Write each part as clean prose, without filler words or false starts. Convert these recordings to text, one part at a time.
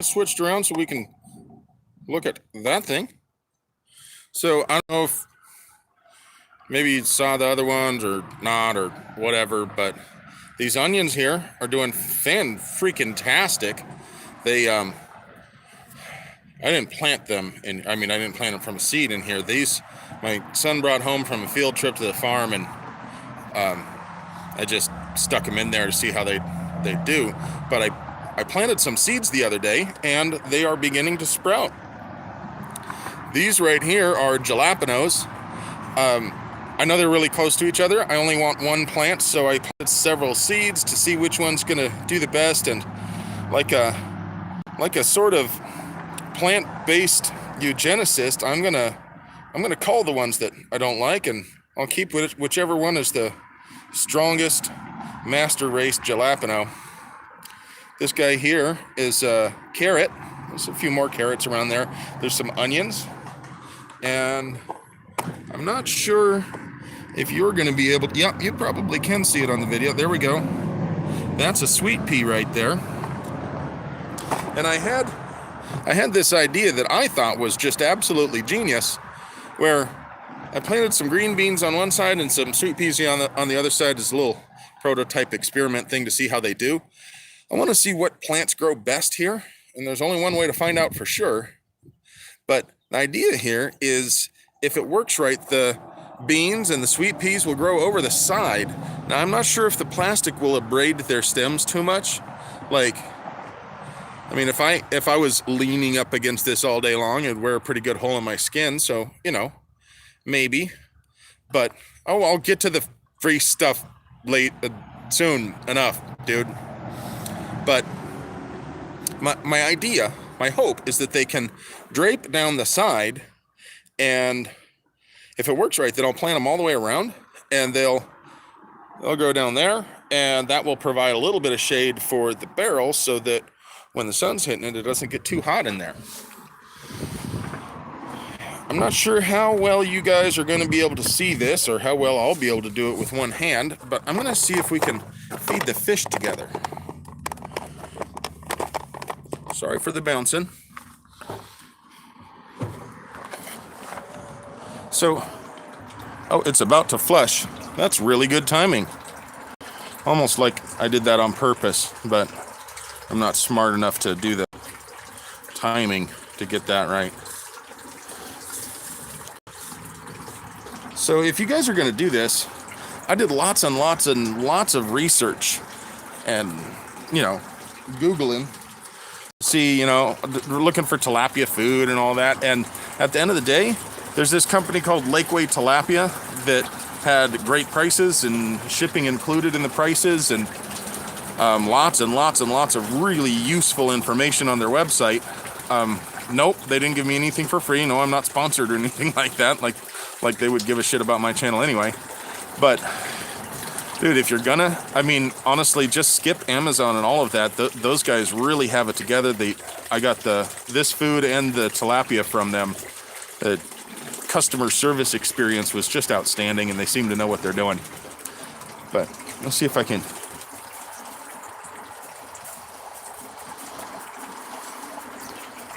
switched around so we can look at that thing. So I don't know if maybe you saw the other ones or not or whatever, but these onions here are doing fan-freaking-tastic. They, I didn't plant them, I didn't plant them from a seed in here. These, my son brought home from a field trip to the farm, and I just stuck them in there to see how they do. But I planted some seeds the other day, and they are beginning to sprout. These right here are jalapenos. I know they're really close to each other. I only want one plant, so I planted several seeds to see which one's gonna do the best. And like a sort of plant-based eugenicist, I'm gonna cull the ones that I don't like, and I'll keep whichever one is the strongest master race jalapeno. This guy here is a carrot. There's a few more carrots around there. There's some onions, and I'm not sure if you're going to be able to, yeah, you probably can see it on the video. There we go. That's a sweet pea right there. And I had this idea that I thought was just absolutely genius, where I planted some green beans on one side and some sweet peas on the other side as a little prototype experiment thing to see how they do. I want to see what plants grow best here, and there's only one way to find out for sure. But the idea here is, if it works right, the beans and the sweet peas will grow over the side. Now, I'm not sure if the plastic will abrade their stems too much. If I was leaning up against this all day long, it'd wear a pretty good hole in my skin. So, maybe. But, I'll get to the free stuff soon enough, dude. But my idea, my hope, is that they can drape down the side, and if it works right, then I'll plant them all the way around, and they'll go down there, and that will provide a little bit of shade for the barrel so that when the sun's hitting it, it doesn't get too hot in there. I'm not sure how well you guys are going to be able to see this, or how well I'll be able to do it with one hand, but I'm going to see if we can feed the fish together. Sorry for the bouncing. So, it's about to flush. That's really good timing. Almost like I did that on purpose, but I'm not smart enough to do the timing to get that right. So if you guys are going to do this, I did lots and lots and lots of research and, Googling. See, looking for tilapia food and all that. And at the end of the day, there's this company called Lakeway Tilapia that had great prices and shipping included in the prices, and lots and lots and lots of really useful information on their website. Nope, they didn't give me anything for free. No, I'm not sponsored or anything like that. Like they would give a shit about my channel anyway. But dude, if you're gonna, honestly, just skip Amazon and all of that. Those guys really have it together. I got this food and the tilapia from them. The customer service experience was just outstanding, and they seem to know what they're doing. But let's see if I can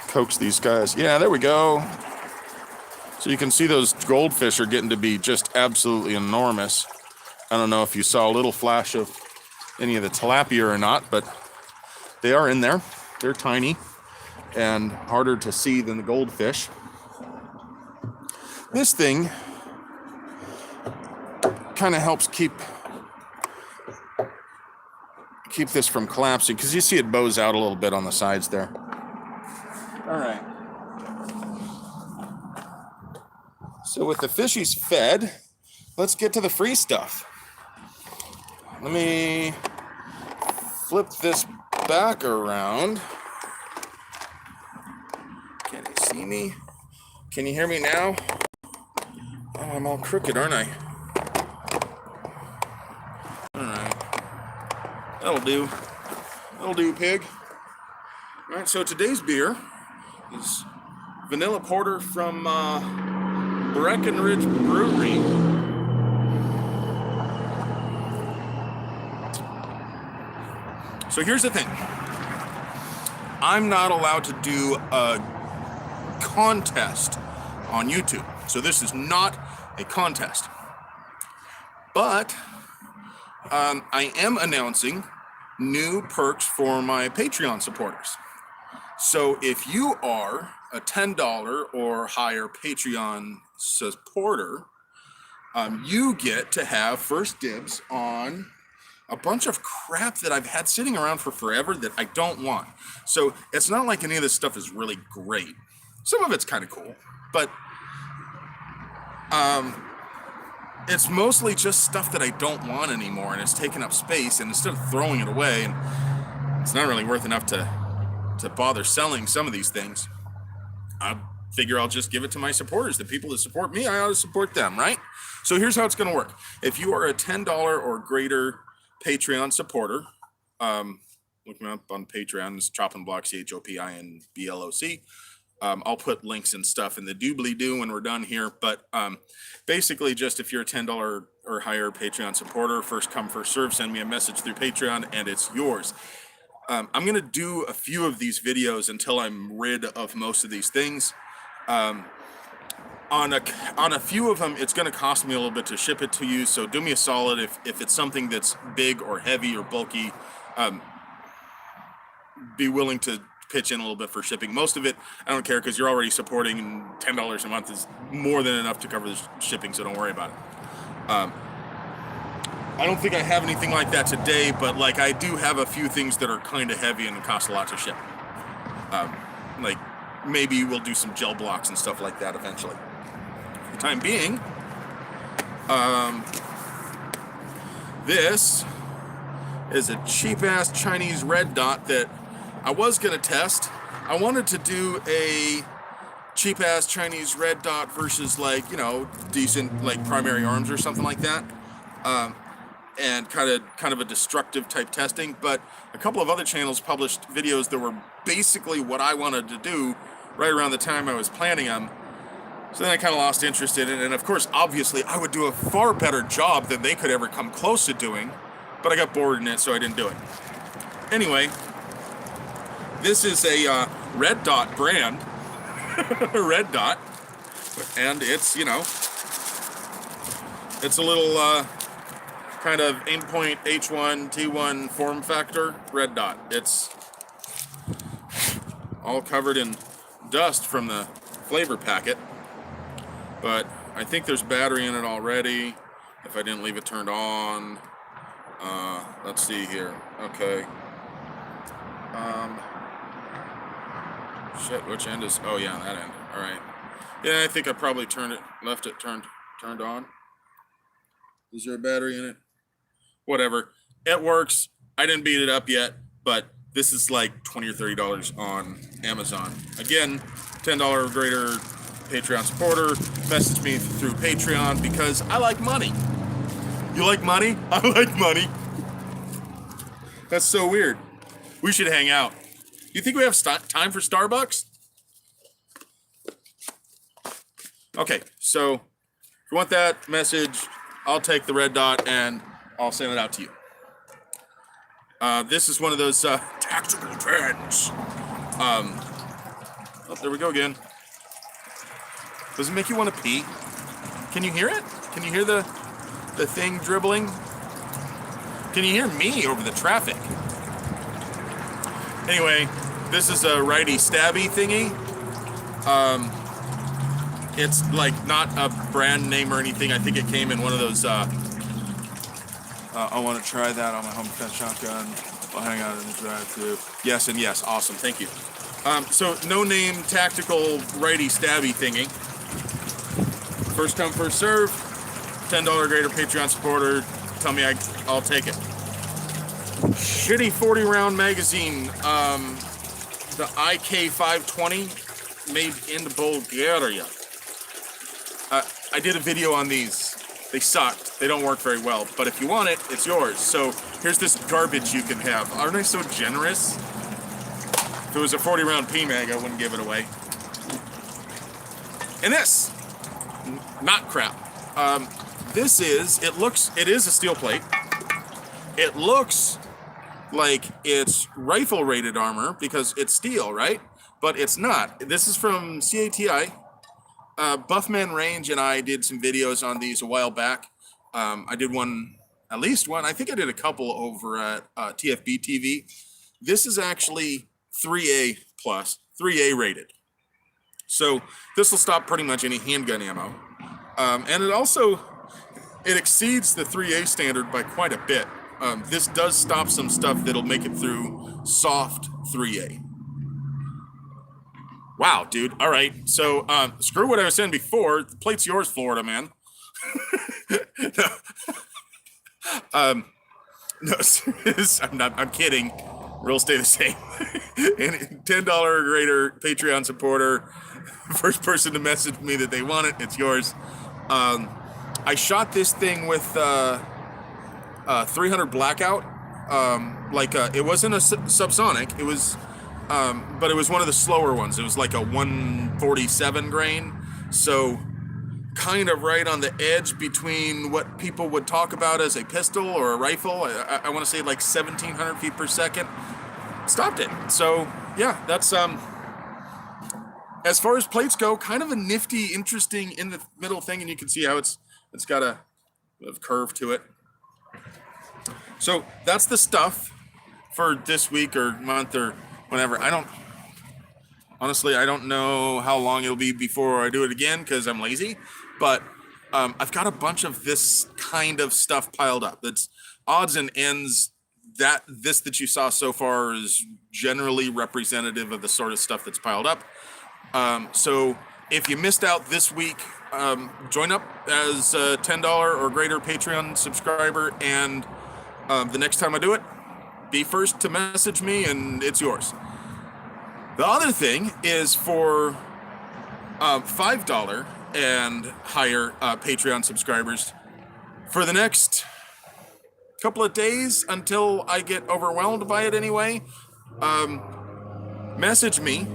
coax these guys. Yeah, there we go. So you can see those goldfish are getting to be just absolutely enormous. I don't know if you saw a little flash of any of the tilapia or not, but they are in there. They're tiny and harder to see than the goldfish. This thing kind of helps keep this from collapsing, because you see it bows out a little bit on the sides there. All right. So with the fishies fed, let's get to the free stuff. Let me flip this back around. Can you see me? Can you hear me now? Oh, I'm all crooked, aren't I? Alright. That'll do. That'll do, pig. Alright, so today's beer is vanilla porter from Breckenridge Brewery. So here's the thing. I'm not allowed to do a contest on YouTube. So this is not a contest. But I am announcing new perks for my Patreon supporters. So if you are a $10 or higher Patreon supporter, you get to have first dibs on a bunch of crap that I've had sitting around for forever that I don't want. So it's not like any of this stuff is really great. Some of it's kind of cool, but it's mostly just stuff that I don't want anymore, and it's taking up space, and instead of throwing it away, and it's not really worth enough to bother selling some of these things, I figure I'll just give it to my supporters. The people that support me, I ought to support them, right? So here's how it's going to work. If you are a $10 or greater Patreon supporter, look me up on Patreon, it's Chopping Block, CHOPINBLOC. I'll put links and stuff in the doobly-doo when we're done here, but basically just if you're a $10 or higher Patreon supporter, first come, first serve, send me a message through Patreon, and it's yours. I'm going to do a few of these videos until I'm rid of most of these things. On a few of them, it's going to cost me a little bit to ship it to you, so do me a solid if it's something that's big or heavy or bulky, be willing to pitch in a little bit for shipping. Most of it, I don't care, because you're already supporting, and $10 a month is more than enough to cover the shipping, so don't worry about it. I don't think I have anything like that today, but like I do have a few things that are kind of heavy and cost a lot to ship. Like maybe we'll do some gel blocks and stuff like that eventually. For the time being, this is a cheap-ass Chinese red dot that I was going to test. I wanted to do a cheap-ass Chinese red dot versus, like, you know, decent, like, primary arms or something like that. And kind of a destructive type testing, but a couple of other channels published videos that were basically what I wanted to do right around the time I was planning them. So then I kind of lost interest in it, and of course, obviously, I would do a far better job than they could ever come close to doing, but I got bored in it, so I didn't do it. Anyway, this is a red dot brand, red dot, and it's, you know, it's a little kind of Aimpoint H1 T1 form factor red dot. It's all covered in dust from the flavor packet, but I think there's battery in it already if I didn't leave it turned on. Let's see here. Okay. Shit, which end is, oh yeah, that end. All right. Yeah, I think I probably left it turned on. Is there a battery in it? Whatever. It works. I didn't beat it up yet, but this is like $20 or $30 on Amazon. Again, $10 or greater Patreon supporter, message me through Patreon because I like money. You like money? I like money. That's so weird. We should hang out. You think we have time for Starbucks? Okay, so if you want that message, I'll take the red dot and I'll send it out to you. This is one of those tactical trends. Oh, there we go again. Does it make you want to pee? Can you hear it? Can you hear the thing dribbling? Can you hear me over the traffic? Anyway, this is a righty stabby thingy. It's like not a brand name or anything. I think it came in one of those. I want to try that on my home defense shotgun. I'll hang out in the drive-thru. Yes and yes, awesome, thank you. So no name tactical righty stabby thingy. First come, first serve. $10 greater Patreon supporter. Tell me I'll take it. Shitty 40-round magazine. The IK520 made in Bulgaria. I did a video on these. They sucked. They don't work very well. But if you want it, it's yours. So here's this garbage you can have. Aren't I so generous? If it was a 40-round PMAG, I wouldn't give it away. And this, not crap. It is a steel plate. It looks like it's rifle rated armor because it's steel, right? But it's not. This is from CATI. Buffman Range and I did some videos on these a while back. I did one, at least one. I think I did a couple over at TFB TV. This is actually 3A plus, 3A rated. So this will stop pretty much any handgun ammo. And it exceeds the 3A standard by quite a bit. This does stop some stuff that'll make it through soft 3A. Wow, dude. All right. So screw what I was saying before. The plate's yours, Florida man. No, I'm kidding. Rules stay the same. And $10 or greater Patreon supporter, first person to message me that they want it, it's yours. I shot this thing with 300 blackout. It wasn't a subsonic. It was, but it was one of the slower ones. It was like a 147 grain. So kind of right on the edge between what people would talk about as a pistol or a rifle. I want to say like 1,700 feet per second. Stopped it. So yeah, that's as far as plates go, kind of a nifty, interesting in the middle thing, and you can see how it's got a curve to it. So that's the stuff for this week or month or whenever. I don't know how long it'll be before I do it again because I'm lazy, but I've got a bunch of this kind of stuff piled up. That's odds and ends. That you saw so far is generally representative of the sort of stuff that's piled up. So if you missed out this week, join up as a $10 or greater Patreon subscriber, and the next time I do it, be first to message me and it's yours. The other thing is for $5 and higher Patreon subscribers, for the next couple of days until I get overwhelmed by it anyway, message me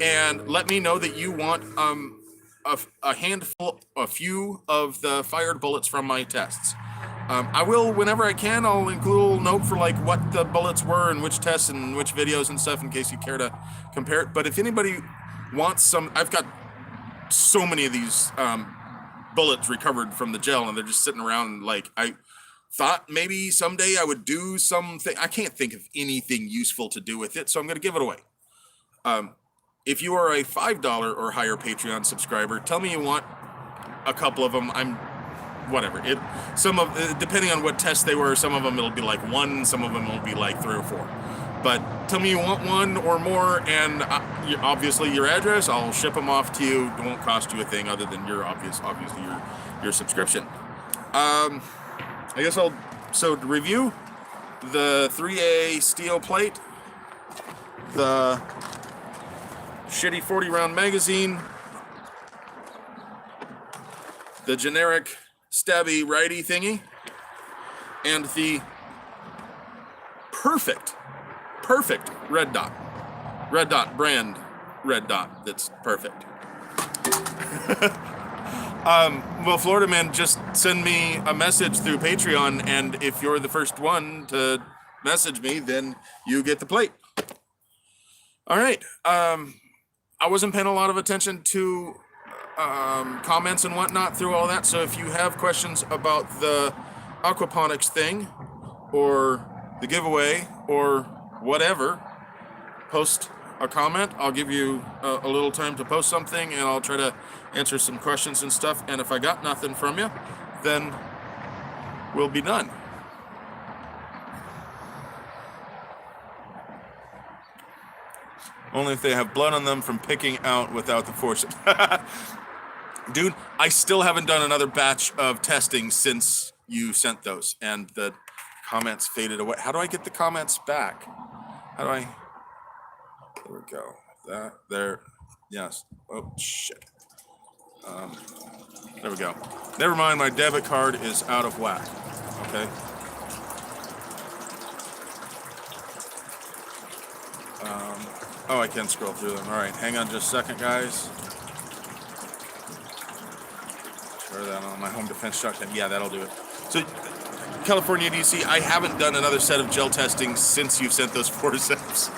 and let me know that you want a few of the fired bullets from my tests. I will, whenever I can, I'll include a little note for like what the bullets were and which tests and which videos and stuff in case you care to compare it. But if anybody wants some, I've got so many of these bullets recovered from the gel and they're just sitting around. Like, I thought maybe someday I would do something. I can't think of anything useful to do with it, so I'm going to give it away. If you are a $5 or higher Patreon subscriber, tell me you want a couple of them. Depending on what test they were, some of them it'll be like one, some of them will be like 3 or 4. But tell me you want one or more, and obviously your address, I'll ship them off to you. It won't cost you a thing other than your subscription. So to review, the 3A steel plate, the shitty 40 round magazine, the generic stabby righty thingy, and the perfect red dot brand red dot that's perfect. Well, Florida man, just send me a message through Patreon, and if you're the first one to message me, then you get the plate. All right. I wasn't paying a lot of attention to comments and whatnot through all that, so if you have questions about the Aquaponics thing or the giveaway or whatever, post a comment. I'll give you a little time to post something, and I'll try to answer some questions and stuff. And if I got nothing from you, then we'll be done. Only if they have blood on them from picking out without the force. Dude, I still haven't done another batch of testing since you sent those, and the comments faded away. How do I get the comments back? How do I? There we go. That there. Yes. Oh shit. There we go. Never mind. My debit card is out of whack. Okay. Oh, I can scroll through them. All right. Hang on just a second, guys. Turn that on my home defense shotgun. Yeah, that'll do it. So California, DC, I haven't done another set of gel testing since you've sent those 4 sets.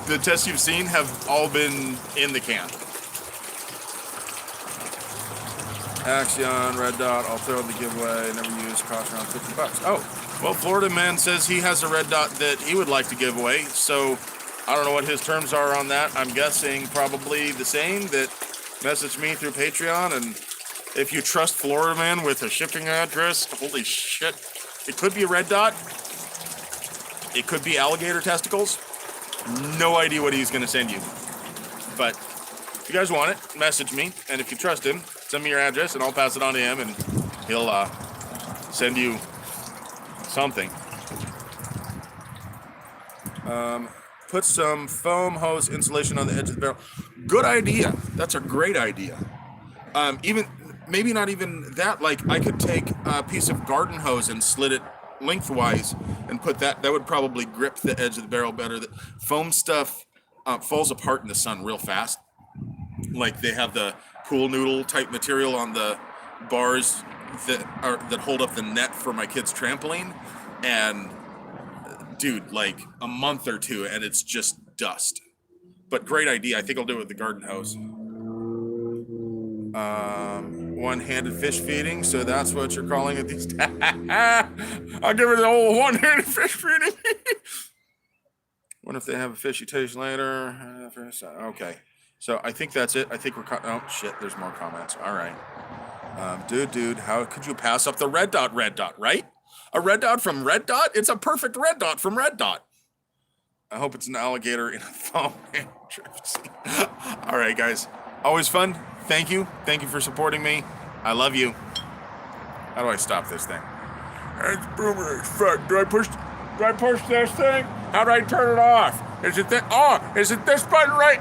The tests you've seen have all been in the can. Axion, red dot, I'll throw in the giveaway, never use, cost around $50. Oh, well, Florida man says he has a red dot that he would like to give away, so I don't know what his terms are on that. I'm guessing probably the same, that message me through Patreon, and if you trust Florida man with a shipping address, holy shit, it could be a red dot, it could be alligator testicles, no idea what he's going to send you, but if you guys want it, message me, and if you trust him, send me your address, and I'll pass it on to him, and he'll send you something. Put some foam hose insulation on the edge of the barrel. Good idea. That's a great idea. Even maybe not even that. Like, I could take a piece of garden hose and slit it lengthwise and put that. That would probably grip the edge of the barrel better. The foam stuff falls apart in the sun real fast. Like, they have the pool noodle type material on the bars that hold up the net for my kids' trampoline, and dude, like a month or two and it's just dust. But great idea. I think I'll do it with the garden hose. One-handed fish feeding, so that's what you're calling it these days. I'll give it the old one-handed fish feeding. Wonder if they have a fishy taste later. Okay. So I think that's it. I think we're oh shit, there's more comments. All right. Dude, how could you pass up the red dot, right? A red dot from red dot? It's a perfect red dot from red dot. I hope it's an alligator in a foam handkerchief. All right, guys. Always fun. Thank you. Thank you for supporting me. I love you. How do I stop this thing? It's boomer as fuck. Do I push this thing? How do I turn it off? Is it this button right?